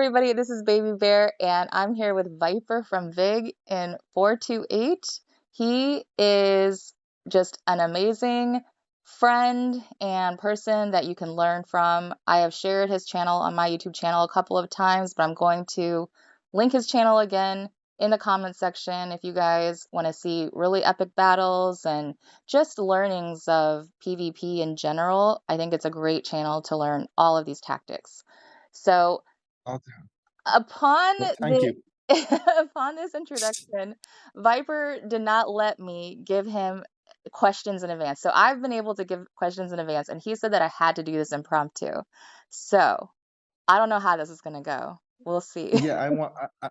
everybody, this is Baby Bear, and I'm here with Viper from VIG in 428. He is just an amazing friend and person that you can learn from. I have shared his channel on my YouTube channel a couple of times, but I'm going to link his channel again in the comment section if you guys want to see really epic battles and just learnings of PvP in general. I think it's a great channel to learn all of these tactics. So Awesome. upon Well, thank the you. upon this introduction, Viper did not let me give him questions in advance. So I've been able to give questions in advance, and he said that I had to do this impromptu. So I don't know how this is gonna go. We'll see. Yeah,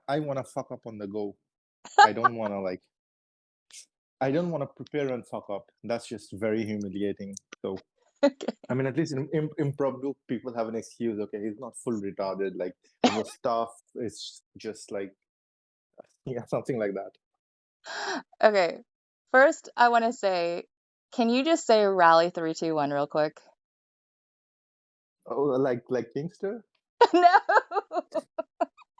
I want to fuck up on the go. I don't want to like I don't want to prepare and fuck up. That's just very humiliating. So I Okay. mean, at least in impromptu, people have an excuse. Okay, he's not full retarded. Like it was tough. It's just like yeah, something like that. Okay. First, I want to say, can you just say rally 3, 2, 1 real quick? Oh, like Kingster. No.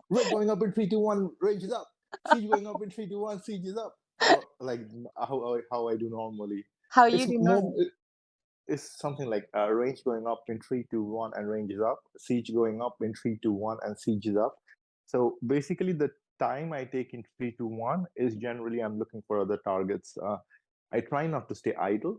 Red going up in 3, 2, 1. Range is up. Siege going up in 3, 2, 1. Siege is up. Or like how I do normally. How It's you do more. normally. Is something like range going up in 3, 2, 1 and range is up, siege going up in 3, 2, 1 and siege is up. So basically the time I take in 3, 2, 1 is generally I'm looking for other targets. I try not to stay idle.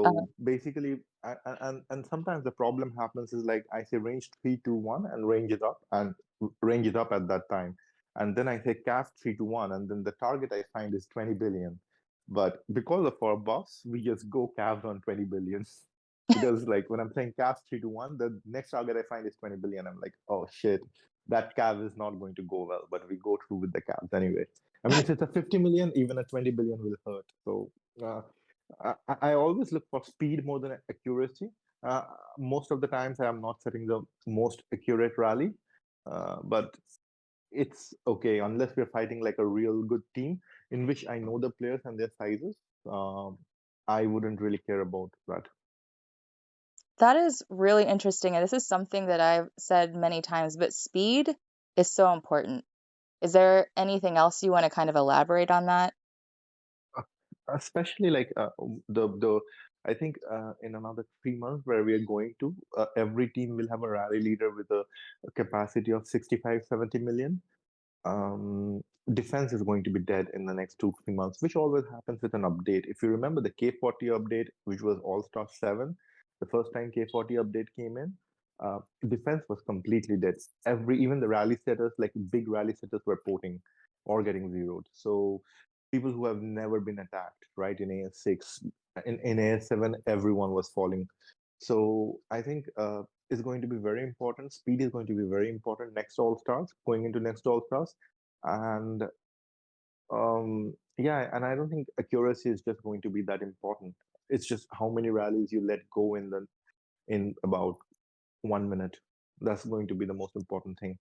Uh, So basically, and sometimes the problem happens is like I say range 3, 2, 1 and range is up and range is up at that time. And then I say calf 3, 2, 1 and then the target I find is 20 billion. But because of our buffs, we just go calved on 20 billion. Because like when I'm playing calf 3, 2, 1, the next target I find is 20 billion. I'm like, oh shit, that calf is not going to go well, but we go through with the calves anyway. I mean, if it's a 50 million, even a 20 billion will hurt. So I always look for speed more than accuracy. Uh, Most of the times, I am not setting the most accurate rally, but it's okay unless we're fighting like a real good team in which I know the players and their sizes. Um, I wouldn't really care about that. that is really interesting, and this is something that I've said many times, but speed is so important. Is there anything else you want to kind of elaborate on that? Uh, Especially like the I think in another 3 months where we are going to every team will have a rally leader with a capacity of 65, 70 million. Defense is going to be dead in the next 2, 3 months, which always happens with an update. If you remember the K40 update, which was All Star 7, the first time K40 update came in, defense was completely dead. Even the rally setters, like big rally setters, were porting or getting zeroed. So people who have never been attacked, right, in AS6, in AS7, everyone was falling. So I think is going to be very important. Speed is going to be very important next All Stars, going into next All Stars, and yeah, and I don't think accuracy is just going to be that important. It's just how many rallies you let go in about 1 minute. That's going to be the most important thing.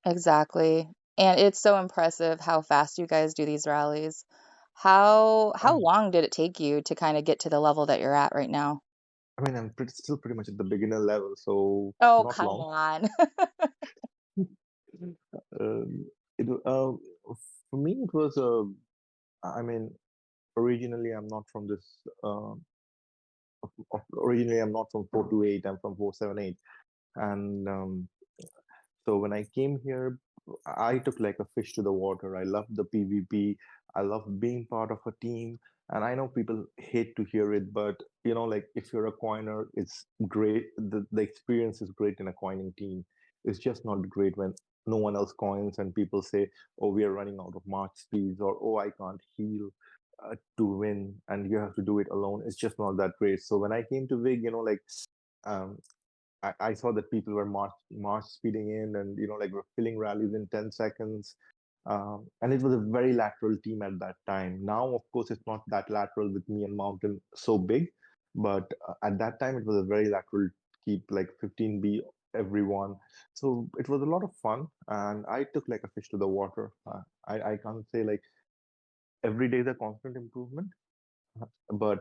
Exactly. And it's so impressive how fast you guys do these rallies. How Um, long did it take you to kind of get to the level that you're at right now? I mean, still pretty much at the beginner level, so Oh, not come long. on. Um, it for me it was I mean, originally I'm not from this. Originally I'm not from 428. I'm from 478, and so when I came here, I took like a fish to the water. I loved the PvP. I love being part of a team. And I know people hate to hear it, but like if you're a coiner, it's great. The experience is great in a coining team. It's just not great when no one else coins and people say, oh, we are running out of march speeds, or oh, I can't heal to win, and you have to do it alone. It's just not that great. So when I came to VIG, like um, I saw that people were march speeding in, and like were filling rallies in 10 seconds. And it was a very lateral team at that time. Now, of course, it's not that lateral with me and Mountain so big, but at that time it was a very lateral keep, like 15B everyone. So it was a lot of fun, and I took like a fish to the water. I can't say like every day is a constant improvement, but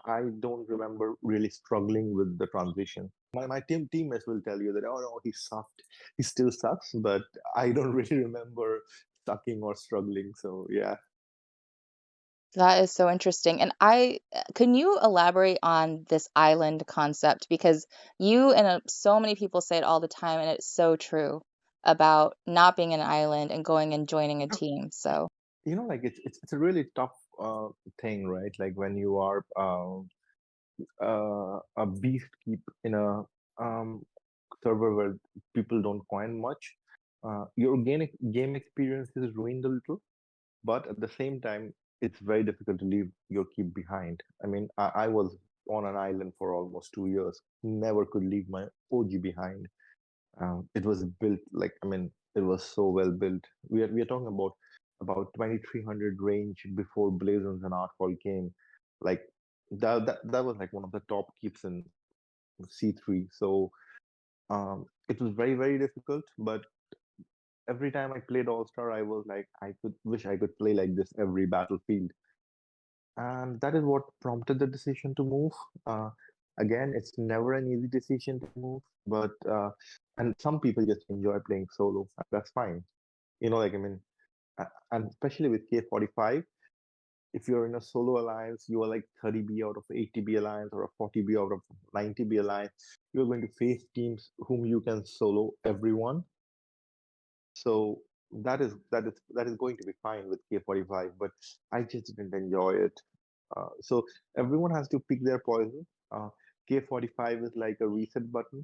I don't remember really struggling with the transition. My teammates will tell you that, oh no, he sucked. He still sucks, but I don't really remember sucking or struggling. So yeah. That is so interesting. And can you elaborate on this island concept? Because you and so many people say it all the time, and it's so true about not being an island and going and joining a team. So, Like it's a really tough thing, right? Like when you are a beast keep in a server where people don't coin much, your game experience is ruined a little. But at the same time, it's very difficult to leave your keep behind. I mean, I was on an island for almost 2 years, never could leave my OG behind. It was built like, I mean, it was so well built. We are talking about 2300 range before Blazons and Artfall came. Like that was like one of the top keeps in C3. So it was very, very difficult. But every time I played All Star, I was like, I could wish I could play like this every battlefield. And that is what prompted the decision to move. Uh, Again, it's never an easy decision to move, but and some people just enjoy playing solo, and that's fine. Like, I mean, and especially with K45, if you're in a solo alliance, you are like 30B out of 80B alliance or a 40B out of 90B alliance. You're going to face teams whom you can solo everyone. So that is going to be fine with K45, but I just didn't enjoy it. So everyone has to pick their poison. K45 is like a reset button.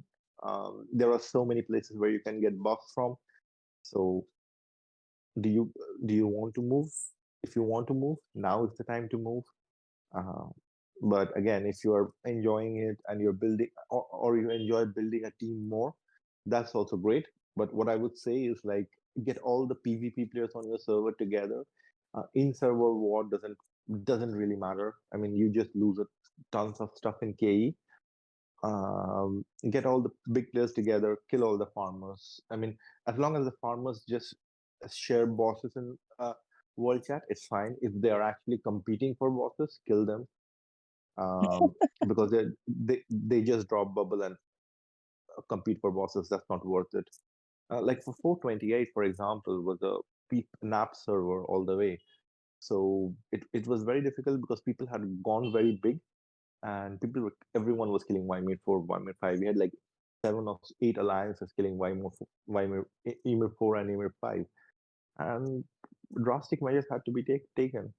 There are so many places where you can get buffs from. So do you do you want to move? If you want to move, now is the time to move. Uh, but again, if you are enjoying it and you're building, or you enjoy building a team more, that's also great. But what I would say is like get all the PvP players on your server together. In server war doesn't really matter. I mean, you just lose tons of stuff in KE. Get all the big players together, kill all the farmers. I mean, as long as the farmers just share bosses in world chat, it's fine. If they are actually competing for bosses, kill them, um, because they just drop bubble and compete for bosses. That's not worth it. Like for 428, for example, was a peep nap server all the way. So it was very difficult because people had gone very big, and everyone was killing Ymir 4, Ymir 5. We had like 7 or 8 alliances killing Ymir 4 and Ymir 5, and drastic measures had to be taken.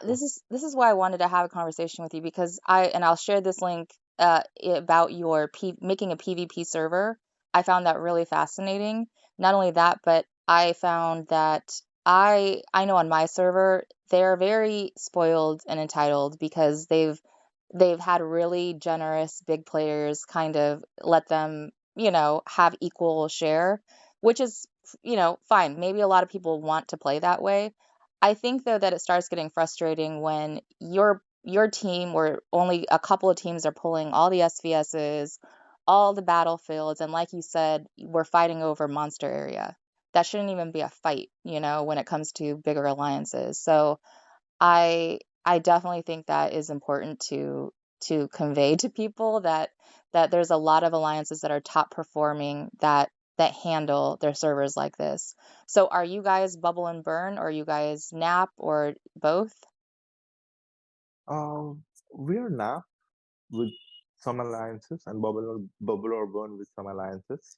this is why I wanted to have a conversation with you, because I'll share this link about your making a PvP server. I found that really fascinating. Not only that, but I found that I know on my server they're very spoiled and entitled because they've had really generous big players kind of let them, have equal share, which is, fine. Maybe a lot of people want to play that way. I think though that it starts getting frustrating when your team, or only a couple of teams, are pulling all the SVSs, all the battlefields, and like you said, we're fighting over monster area. That shouldn't even be a fight, when it comes to bigger alliances. So I definitely think that is important to convey to people that there's a lot of alliances that are top performing that handle their servers like this. So are you guys bubble and burn, or are you guys nap, or both? We are now with some alliances and bubble or burn with some alliances.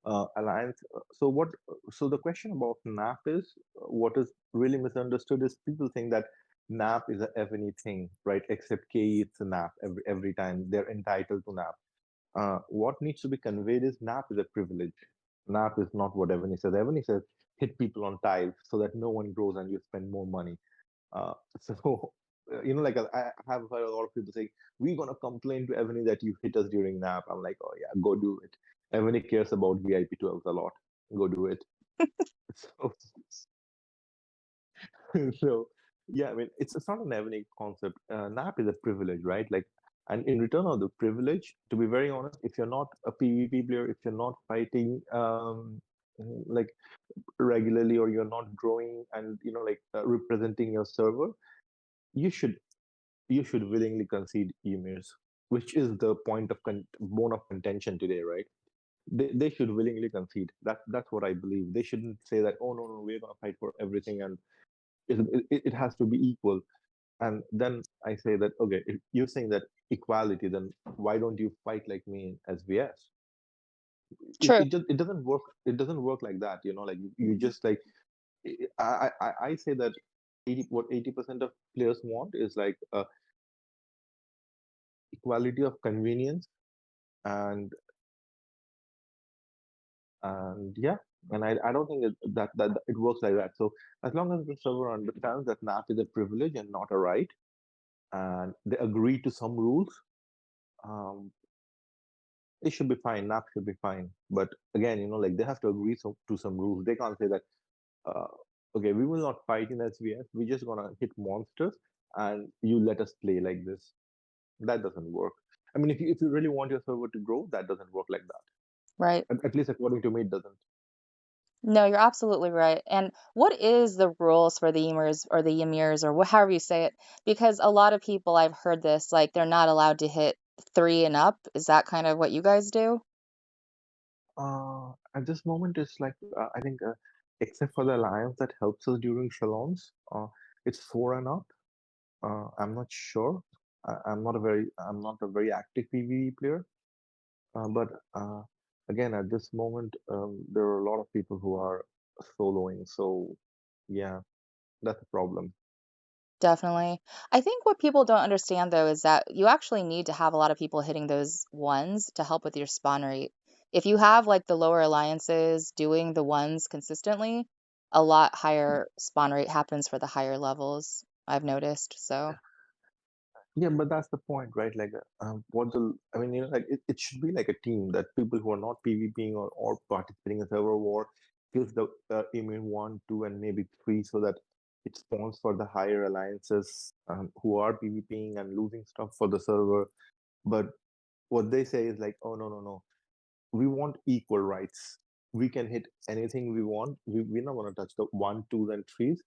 Alliance. So what? So the question about NAP is what is really misunderstood is people think that NAP is a Evony thing, right? Except KE, it's a NAP every time they're entitled to NAP. What needs to be conveyed is NAP is a privilege. NAP is not what Evony says. Evony says hit people on tiles so that no one grows and you spend more money. So, like I have heard a lot of people saying, we're going to complain to Evany that you hit us during nap. I'm like, oh, yeah, go do it. Evany cares about VIP 12s a lot. Go do it. So, so yeah, I mean, it's not an Evany concept. Nap is a privilege, right? Like, and in return of the privilege, to be very honest, if you're not a PvP player, if you're not fighting, like regularly, or you're not growing and, like representing your server, you should you should willingly concede emails, which is the point of bone of contention today, right? They should willingly concede. That's what I believe. They shouldn't say that, oh no no, we're gonna fight for everything and it has to be equal. And then I say that, okay, if you're saying that equality, then why don't you fight like me in SVS? True. It doesn't work. It doesn't work like that. Like you just like I say that 80% of players want is like equality of convenience and yeah, and I don't think that it works like that. So as long as the server understands that NAP is a privilege and not a right, and they agree to some rules, um, it should be fine. NAP should be fine. But again, like they have to agree to some rules. They can't say that, uh, okay, we will not fight in SVS. We're just gonna hit monsters, and you let us play like this. That doesn't work. I mean, if you really want your server to grow, that doesn't work like that. Right. At least according to me, it doesn't. No, you're absolutely right. And what is the rules for the emirs or the emirs or however you say it? Because a lot of people I've heard this, like they're not allowed to hit three and up. Is that kind of what you guys do? At this moment, it's like I think, except for the alliance that helps us during shalons, it's four and up. I'm not sure. I'm not a very active PvE player. But again, at this moment, there are a lot of people who are soloing. So yeah, that's a problem. Definitely. I think what people don't understand though is that you actually need to have a lot of people hitting those ones to help with your spawn rate. If you have like the lower alliances doing the ones consistently, a lot higher spawn rate happens for the higher levels, I've noticed. So, Yeah, but that's the point, right? Like, I mean, like it should be like a team that people who are not PvPing or participating in server war kills the immune one, two, and maybe three, so that it spawns for the higher alliances who are PvPing and losing stuff for the server. But what they say is like, oh no, no, no, we want equal rights. We can hit anything we want. We're not gonna touch the one, twos, and threes,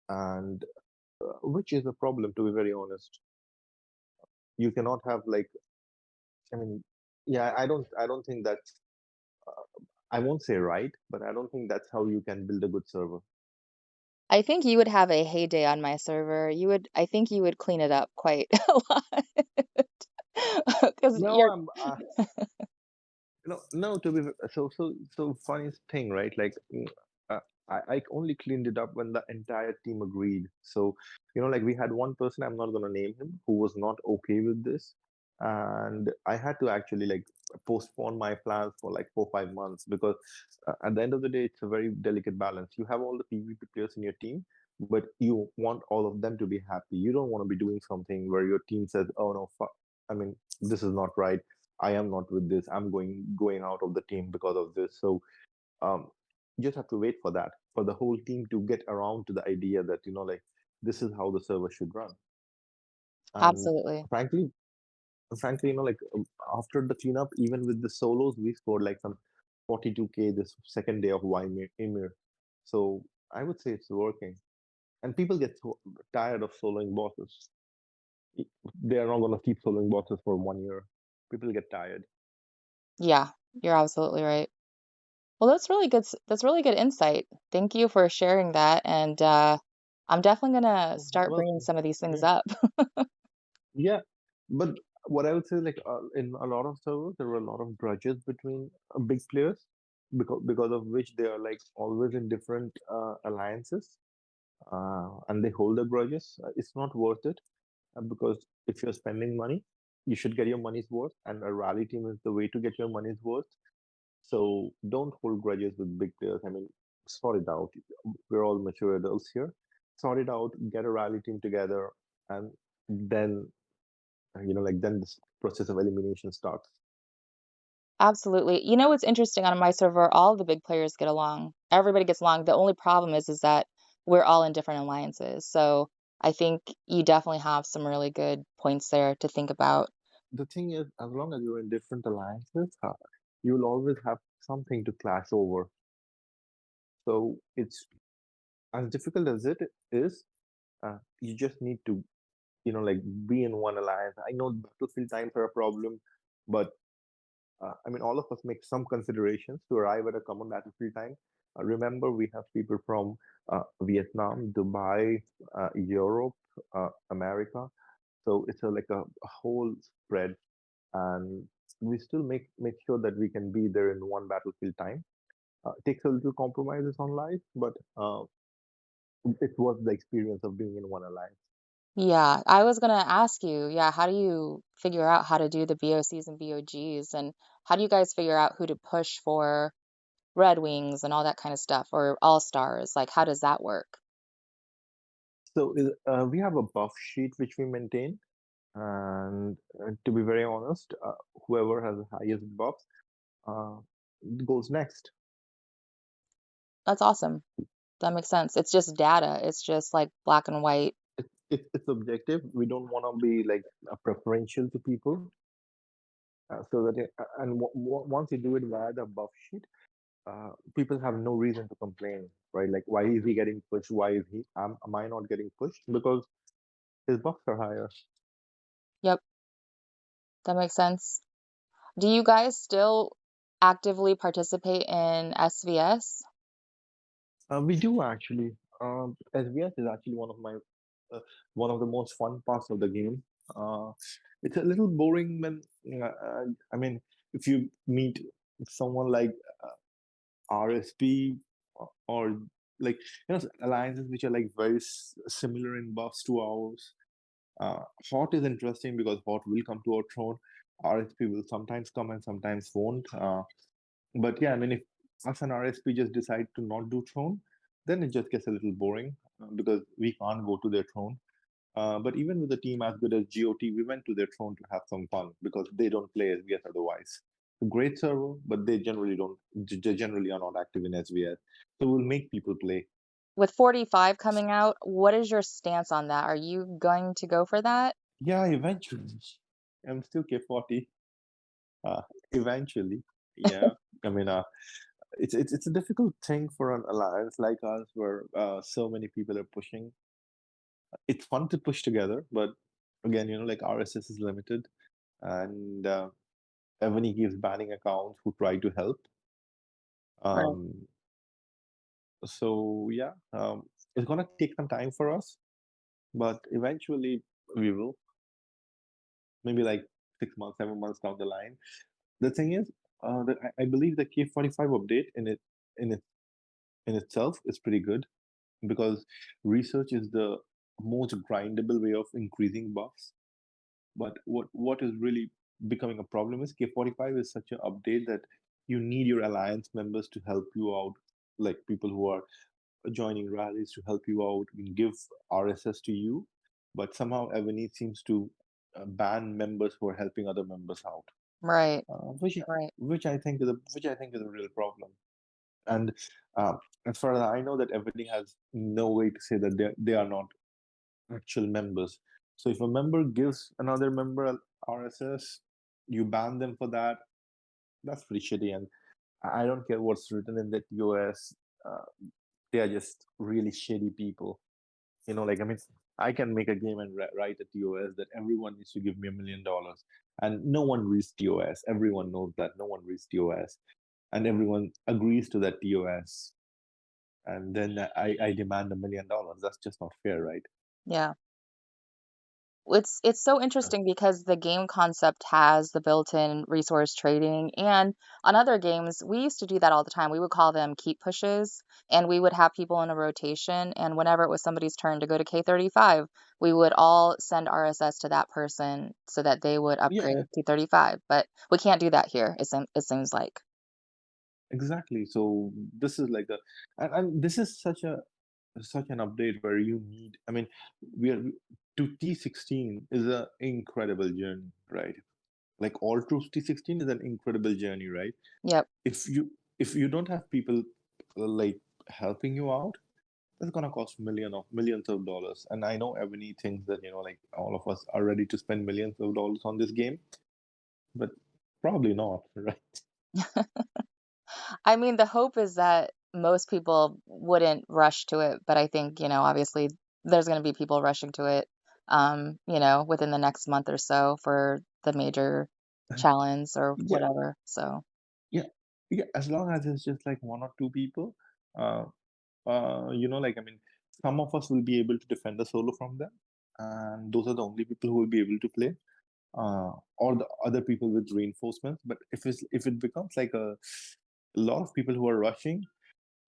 and which is a problem, to be very honest. You cannot have like, I mean, yeah, I don't think that's, I won't say right, but I don't think that's how you can build a good server. I think you would have a heyday on my server. I think you would clean it up quite a lot. Because No, you're no. To be so funniest thing, right? Like, uh, I only cleaned it up when the entire team agreed. So, like we had one person, I'm not gonna name him, who was not okay with this, and I had to actually like postpone my plans for like 4 5 months because at the end of the day, it's a very delicate balance. You have all the PvP players in your team, but you want all of them to be happy. You don't want to be doing something where your team says, "Oh no, I mean, this is not right. I am not with this. I'm going out of the team because of this." So um, you just have to wait for that, for the whole team to get around to the idea that like this is how the server should run. And absolutely. frankly, like after the cleanup, even with the solos, we scored like some 42K this second day of Ymir. So I would say it's working. And people get so tired of soloing bosses. They are not going to keep soloing bosses for 1 year. People get tired. Yeah, you're absolutely right. Well, that's really good insight. Thank you for sharing that, and, I'm definitely gonna start bringing Welcome. some of these things Yeah. up. Yeah, but what I would say, like in a lot of servers, there were a lot of grudges between big players, because of which they are like always in different alliances, and they hold the grudges. It's not worth it, because if you're spending money, you should get your money's worth, and a rally team is the way to get your money's worth. So don't hold grudges with big players. I mean, sort it out. We're all mature adults here. Sort it out. Get a rally team together, and then like then this process of elimination starts. Absolutely. You know what's interesting on my server? All of the big players get along. Everybody gets along. The only problem is that we're all in different alliances. So I think you definitely have some really good points there to think about. The thing is, as long as you're in different alliances, you'll always have something to clash over. So it's as difficult as it is. You just need to like be in one alliance. I know battlefield times are a problem, but I mean, all of us make some considerations to arrive at a common battlefield time. Remember, we have people from Vietnam, Dubai, Europe, America. So it's a whole spread, and we still make sure that we can be there in one battlefield time. It takes a little compromises on life, but it's worth the experience of being in one alliance. Yeah, I was gonna ask you, yeah, how do you figure out how to do the VOCs and VOGs, and how do you guys figure out who to push for Red Wings and all that kind of stuff, or All Stars? Like, how does that work? So we have a buff sheet which we maintain, and to be very honest, whoever has the highest buffs uh, goes next. That's awesome. That makes sense. It's just data. It's just like black and white. It's objective. We don't want to be like preferential to people, so that and once you do it via the buff sheet, people have no reason to complain, right? Like, why is he getting pushed? Why is he? Am I not getting pushed? Because his buffs are higher. Yep, that makes sense. Do you guys still actively participate in SVS? We do actually. SVS is actually uh, one of the most fun parts of the game. Uh, it's a little boring when I mean, if you meet someone like RSP or like alliances which are like very similar in buffs to ours. Hot is interesting because Hot will come to our throne. RSP will sometimes come and sometimes won't. But yeah, I mean, if us and RSP just decide to not do throne, then it just gets a little boring because we can't go to their throne. But even with a team as good as GOT, we went to their throne to have some fun because they don't play SVS otherwise. A great server, but they generally don't. They generally are not active in SVS, so we'll make people play. With 45 coming out, what is your stance on that? Are you going to go for that? Yeah, eventually. I'm still K40. Uh, eventually, yeah. I mean, it's a difficult thing for an alliance like us where so many people are pushing. It's fun to push together, but again, like RSS is limited, and Evony keeps banning accounts who try to help. Right. Um, so yeah, it's gonna take some time for us, but eventually we will. Maybe like 6 months, 7 months down the line. The thing is, I believe the K45 update in it in itself is pretty good because research is the most grindable way of increasing buffs. But what is really becoming a problem is K45 is such an update that you need your alliance members to help you out, like people who are joining rallies to help you out and give RSS to you. But somehow Evany seems to ban members who are helping other members out, Right. uh, which Right. which I think is a real problem. And as far as I know, that Evany has no way to say that they are not actual members. So if a member gives another member a RSS, you ban them for that. That's pretty shitty. And I don't care what's written in the TOS. Uh, they are just really shitty people. Like I mean, I can make a game and write a TOS that everyone needs to give me $1 million, and no one reads TOS. Everyone knows that no one reads TOS, and everyone agrees to that TOS. And then I demand $1 million. That's just not fair, right? Yeah. It's so interesting because the game concept has the built-in resource trading, and on other games, we used to do that all the time. We would call them keep pushes, and we would have people in a rotation, and whenever it was somebody's turn to go to K35, we would all send RSS to that person so that they would Yeah, upgrade to 35. But we can't do that here, it seems like. exactly. So this is like and this is such an update where you need. I mean, we are to T16 is an incredible journey, right? Like all through T16 is an incredible journey, right? Yep. If you don't have people like helping you out, that's gonna cost millions of dollars. And I know Ebony thinks that like all of us are ready to spend millions of dollars on this game, but probably not, right? I mean, the hope is that most people wouldn't rush to it, but I think, obviously there's going to be people rushing to it. within the next month or so for the major challenge or Yeah, whatever. So, yeah, yeah. As long as it's just like one or two people, uh, like I mean, some of us will be able to defend the solo from them, and those are the only people who will be able to play. Or the other people with reinforcements. But if it becomes like a lot of people who are rushing,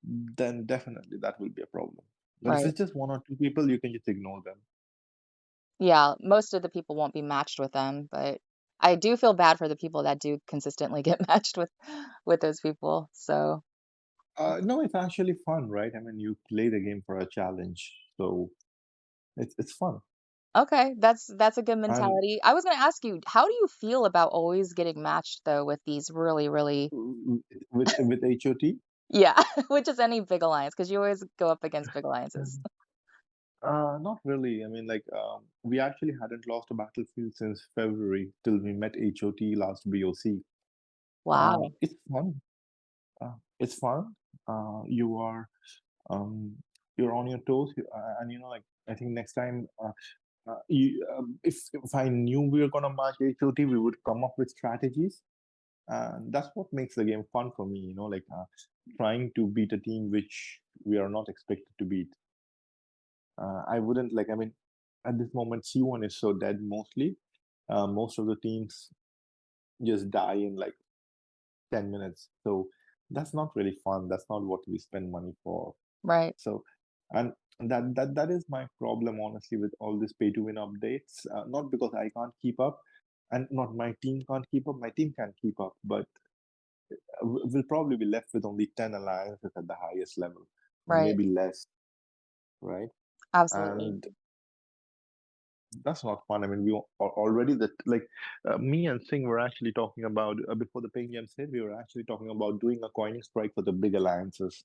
then definitely that will be a problem. But if right. it's just one or two people, you can just ignore them. Yeah, most of the people won't be matched with them, but I do feel bad for the people that do consistently get matched with those people. So, No, it's actually fun, right? I mean, you play the game for a challenge, so it's fun. okay, that's a good And mentality. I was gonna ask you, how do you feel about always getting matched though with these really, really with HOT, yeah, with just any big alliance? Because you always go up against big alliances. not really. I mean, like we actually hadn't lost a battlefield since February till we met HOT last BOC. Wow, It's fun. It's fun. You are um, you're on your toes, and like I think next time, if I knew we were gonna match HOT, we would come up with strategies, and that's what makes the game fun for me. Like trying to beat a team which we are not expected to beat. I wouldn't like. I mean, at this moment, C1 is so dead mostly. Most of the teams just die in like 10 minutes. So that's not really fun. That's not what we spend money for. right, So, and that is my problem, honestly, with all these pay to win updates. Not because I can't keep up, and not my team can't keep up. My team can keep up, but we'll probably be left with only 10 alliances at the highest level, right, maybe less, right? absolutely, And that's not fun. I mean, we are already that like me and Singh were actually talking about before the ping jam said we were actually talking about doing a coining strike for the big alliances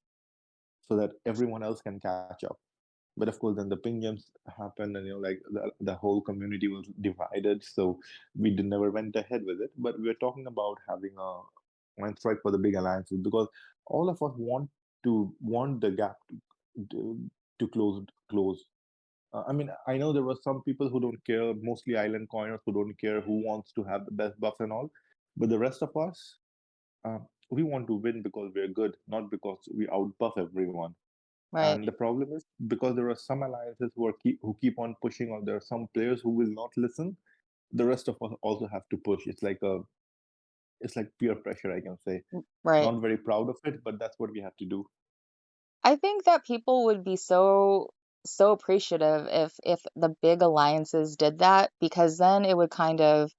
so that everyone else can catch up. But of course, then the ping jams happened, and like the whole community was divided, so we never went ahead with it. But we were talking about having a coin strike for the big alliances because all of us want the gap to close. I mean, I know there were some people who don't care, mostly island coiners who don't care who wants to have the best buffs and all. But the rest of us, we want to win because we're good, not because we outbuff everyone. right, And the problem is because there are some alliances who keep on pushing, or there are some players who will not listen. The rest of us also have to push. It's like peer pressure, I can say. right. Not very proud of it, but that's what we have to do. I think that people would be so appreciative if the big alliances did that because then it would kind of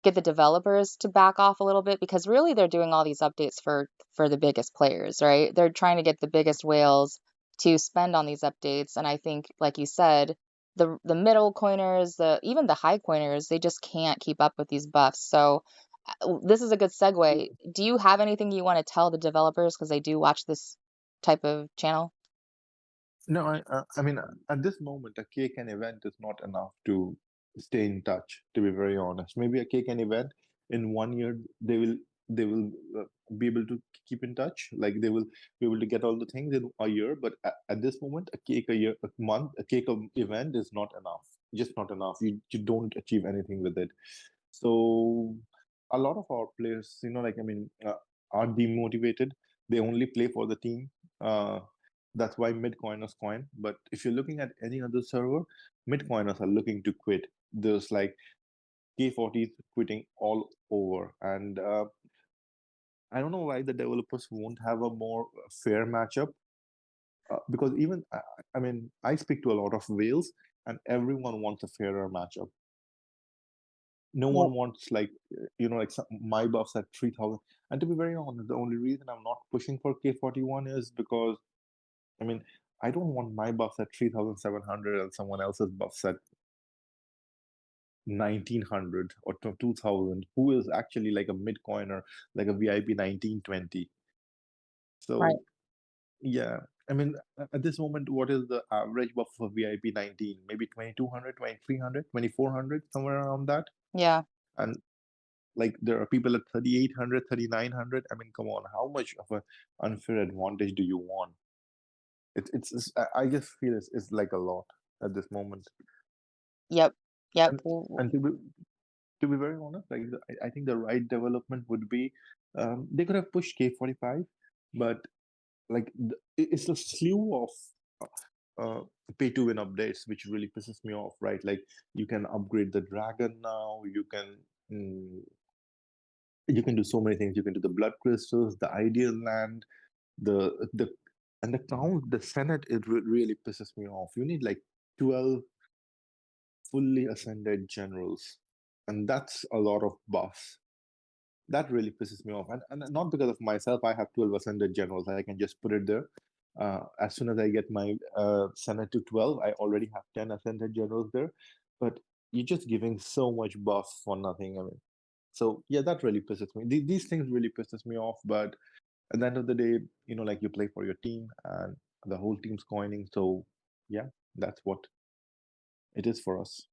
get the developers to back off a little bit because really they're doing all these updates for the biggest players, right? They're trying to get the biggest whales to spend on these updates and I think like you said, the middle coiners, the even the high coiners, they just can't keep up with these buffs. So this is a good segue. Do you have anything you want to tell the developers because they do watch this type of channel? No, I mean, at this moment, a cake and event is not enough to stay in touch. To be very honest, maybe a cake and event in 1 year they will be able to keep in touch. Like they will be able to get all the things in a year. But at this moment, a cake a year, a month, a cake event is not enough. Just not enough. You don't achieve anything with it. So a lot of our players, like I mean, are demotivated. They only play for the team. That's why mid-coiners coin. But if you're looking at any other server, mid-coiners are looking to quit. There's like K40s quitting all over. And I don't know why the developers won't have a more fair matchup. Because even, I mean, I speak to a lot of whales, and everyone wants a fairer matchup. No Yeah. one wants like like my buffs at 3000. And to be very honest, the only reason I'm not pushing for K41 is because I mean I don't want my buffs at 3700 and someone else's buffs at 1900 or 2000, who is actually like a mid coiner, like a VIP 1920. Right. So yeah, I mean at this moment, what is the average buff for VIP 19? Maybe 2200, 2300, 2400, somewhere around that. Yeah. And like there are people at 3800, 3900. I mean, come on, how much of an unfair advantage do you want? I just feel it's like a lot at this moment. Yep. Yep. And and to be very honest, like I think the right development would be they could have pushed K45, but like it's a slew of pay to win updates, which really pisses me off, right? Like you can upgrade the dragon now, mm, you can do so many things. You can do the blood crystals, the ideal land, the and the count, the senate. It really pisses me off. You need like 12 fully ascended generals, and that's a lot of buffs. That really pisses me off. And not because of myself. I have 12 ascended generals. I can just put it there. As soon as I get my Senate to 12, I already have 10 ascended generals there. But you're just giving so much buff for nothing. I mean, so yeah, that really pisses me. These things really pisses me off. But at the end of the day, like you play for your team and the whole team's coining. So yeah, that's what it is for us.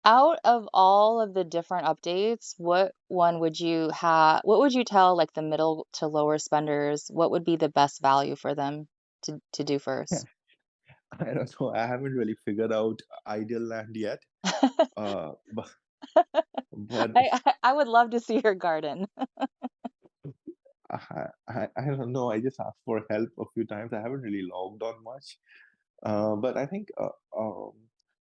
Out of all of the different updates, what one would you what would you tell like the middle to lower spenders, what would be the best value for them to do first? I don't know. I haven't really figured out ideal land yet. But but I would love to see your garden. I don't know. I just asked for help a few times. I haven't really logged on much. But I think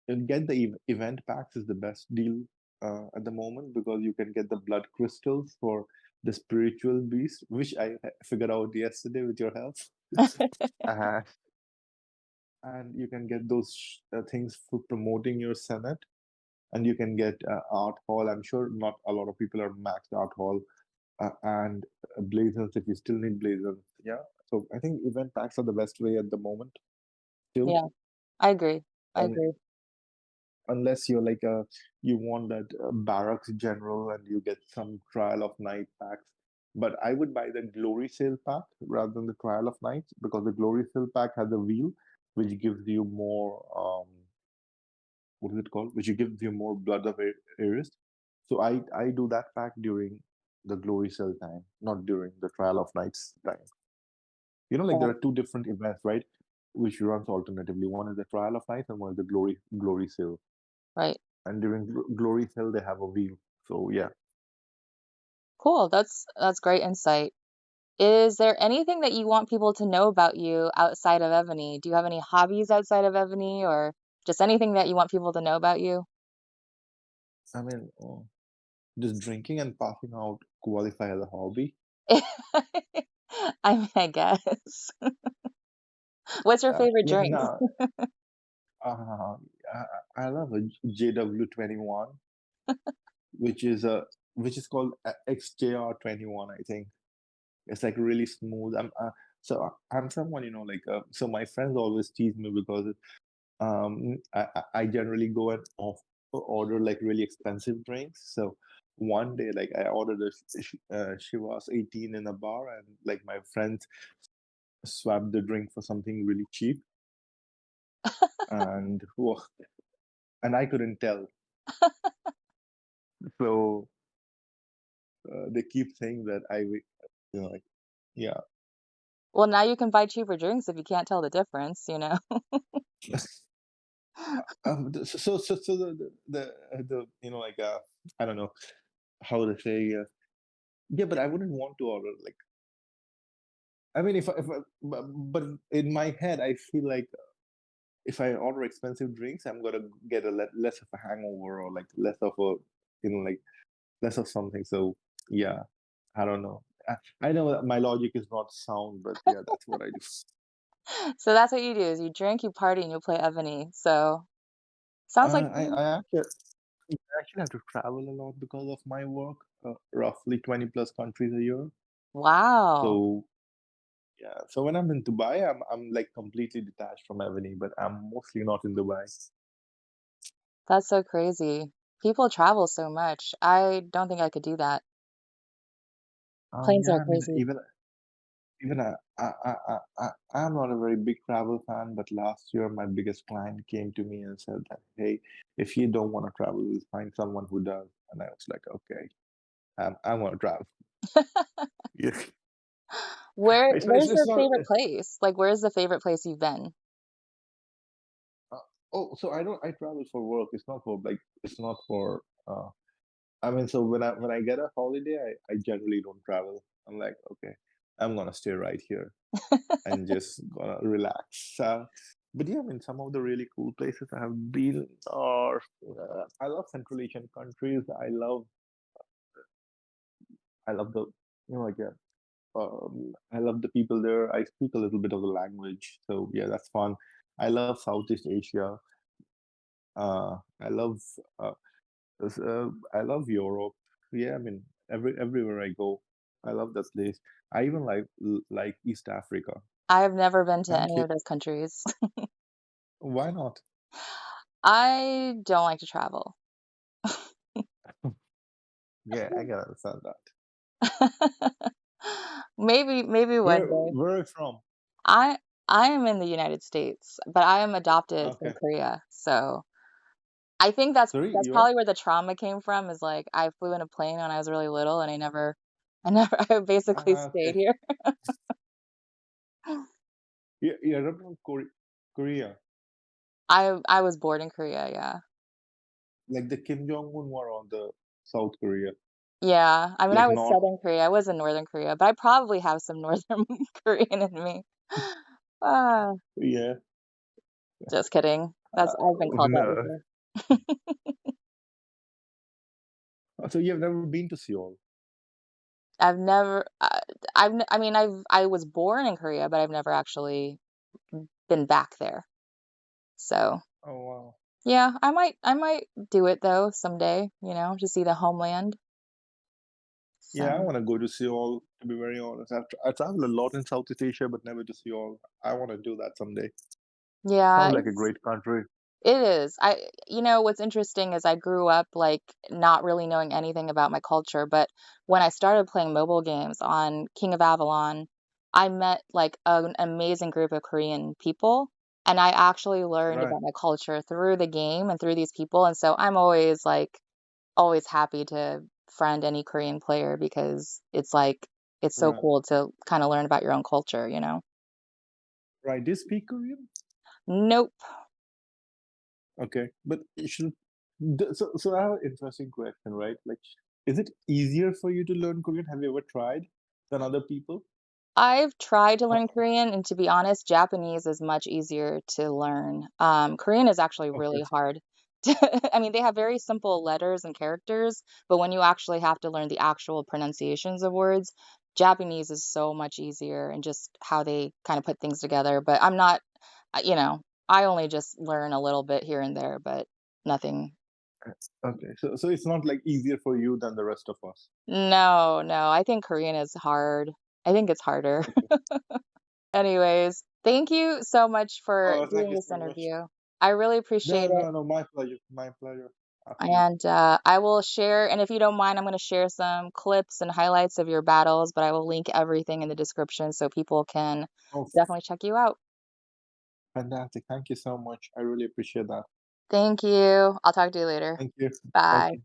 you'll get the event packs is the best deal at the moment because you can get the blood crystals for the spiritual beast, which I figured out yesterday with your help. uh, and you can get those things for promoting your senate, and you can get art hall. I'm sure not a lot of people are maxed art hall and blazons if you still need blazons. Yeah. So I think event packs are the best way at the moment still. Yeah, I agree. I Um, agree. unless you're like you want that barracks general and you get some trial of night packs. But I would buy the glory sale pack rather than the trial of nights because the glory sale pack has a wheel which gives you more what is it called? Which gives you more blood of Ares. So I do that pack during the glory cell time, not during the trial of nights time. Like there Right, are two different events, right? Which runs alternatively. One is the trial of nights, and one is the glory cell. right. And during glory cell, they have a wheel. So yeah. Cool. That's great insight. Is there anything that you want people to know about you outside of Evony? Do you have any hobbies outside of Evony or just anything that you want people to know about you? I mean, just drinking and passing out qualify as a hobby. I mean, I guess. What's your favorite Yeah, drink? no, uh, I, I love a JW21, which is a which is called XJR21, I think. It's like really smooth. I'm someone, like so my friends always tease me because I generally go and order like really expensive drinks. So one day, like I ordered she was 18 in a bar, and like my friends swapped the drink for something really cheap, and and I couldn't tell. So they keep saying that like, yeah. Well, now you can buy cheaper drinks if you can't tell the difference, you know? So the like I don't know how to say yeah, but I wouldn't want to order like I mean if I but in my head I feel like if I order expensive drinks I'm gonna get a less of a hangover or like less of a like less of something. So yeah, I don't know. I know that my logic is not sound, but yeah, that's what I do. So that's what you do is you drink, you party, and you play Ebony. So sounds like fun. I actually have to travel a lot because of my work, roughly 20 plus countries a year. Wow, So yeah, so when I'm in Dubai, I'm like completely detached from Evony, but I'm mostly not in Dubai. that's so crazy. People travel so much. I don't think I could do that. Planes Yeah, are I mean, crazy. even I'm not a very big travel fan, but last year my biggest client came to me and said that, hey, if you don't want to travel, we'll find someone who does. And I was like, okay, I want to travel. Yeah, Where's it's your not. favorite place? Like, where's the favorite place you've been? Oh, so I travel for work. It's not for like it's not for I mean, so when I get a holiday, I generally don't travel. I'm like, okay, I'm gonna stay right here and just gonna relax. But yeah, I mean, some of the really cool places I have been are I love Central Asian countries. I love the like I love the people there. I speak a little bit of the language, so yeah, that's fun. I love Southeast Asia. I love uh, I love Europe. Yeah, I mean everywhere I go, I love that place. I even like East Africa. I have never been to Thank any you. of those countries. Why not? I don't like to travel. Yeah, I can understand that. Maybe one day. Where are you from? I I am in the United States, but I am adopted from Okay. Korea, so I think that's Sorry, that's you are? probably where the trauma came from, is, like, I flew in a plane when I was really little, and I never I basically stayed Okay. here. You're from Korea. I was born in Korea, yeah. Like the Kim Jong Un war on the South Korea. Yeah, I mean, I Like was North. Southern Korea, I was in Northern Korea, but I probably have some Northern Korean in me. Ah, Yeah. just kidding. I've been called that No. before. So you have never been to Seoul? I've never, I mean, I was born in Korea, but I've never actually been back there. So, Oh wow. yeah, I might do it though someday, to see the homeland. Yeah, I So, want to go to Seoul. To be very honest, I travel a lot in Southeast Asia, but never to Seoul. I want to do that someday. yeah, Sounds like a great country. it is. What's interesting is I grew up like not really knowing anything about my culture, but when I started playing mobile games on King of Avalon, I met like an amazing group of Korean people, and I actually learned Right, about my culture through the game and through these people. And so I'm always happy to friend any Korean player because it's so right, cool to kind of learn about your own culture, right. Do you speak Korean? Nope. Okay, but you should. So I have an interesting question, right? Like, is it easier for you to learn Korean? Have you ever tried than other people? I've tried to Uh, learn Korean, and to be honest, Japanese is much easier to learn. Korean is actually okay, really hard. I mean, they have very simple letters and characters, but when you actually have to learn the actual pronunciations of words, Japanese is so much easier and just how they kind of put things together. But I'm not, you know, I only just learn a little bit here and there, but nothing. okay. So it's not like easier for you than the rest of us. No, no, I think Korean is hard. I think it's harder. Okay. Anyways, thank you so much for Oh, thank doing you this so much. interview. I really No, appreciate it. no, no. My pleasure. My pleasure. Absolutely. And I will share, and if you don't mind, I'm going to share some clips and highlights of your battles, but I will link everything in the description so people can Oh, definitely check you out. fantastic. Thank you so much. I really appreciate that. Thank you. I'll talk to you later. Thank you. Bye. Okay.